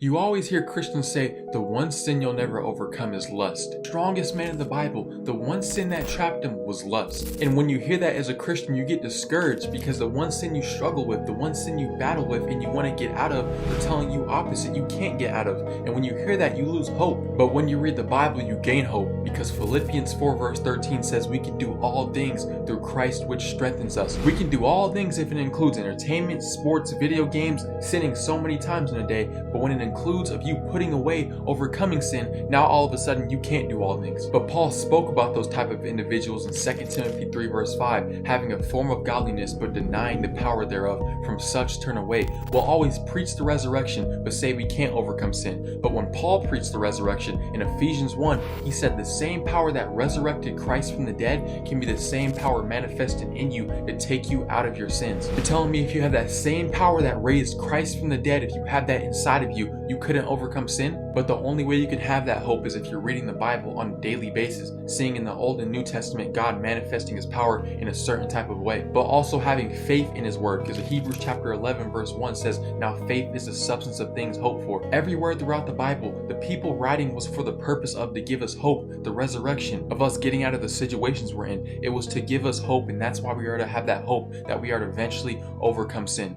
You always hear Christians say, the one sin you'll never overcome is lust. Strongest man in the Bible, the one sin that trapped him was lust. And when you hear that as a Christian, you get discouraged because the one sin you struggle with, the one sin you battle with and you want to get out of, they're telling you opposite, you can't get out of. And when you hear that, you lose hope. But when you read the Bible, you gain hope because Philippians 4 verse 13 says we can do all things through Christ which strengthens us. We can do all things if it includes entertainment, sports, video games, sinning so many times in a day, but when it includes of you putting away, overcoming sin, now all of a sudden you can't do all things. But Paul spoke about those type of individuals in 2 Timothy 3 verse 5, having a form of godliness but denying the power thereof. From such turn away. We'll always preach the resurrection but say we can't overcome sin. But when Paul preached the resurrection in Ephesians 1, he said the same power that resurrected Christ from the dead can be the same power manifested in you to take you out of your sins. You're telling me if you have that same power that raised Christ from the dead, if you have that inside of you, you couldn't overcome sin? But the only way you can have that hope is if you're reading the Bible on a daily basis, seeing in the Old and New Testament God manifesting His power in a certain type of way, but also having faith in His Word, because Hebrews chapter 11 verse 1 says, now faith is the substance of things hoped for. Everywhere throughout the Bible, the people writing was for the purpose of to give us hope, the resurrection, of us getting out of the situations we're in. It was to give us hope, and that's why we are to have that hope that we are to eventually overcome sin.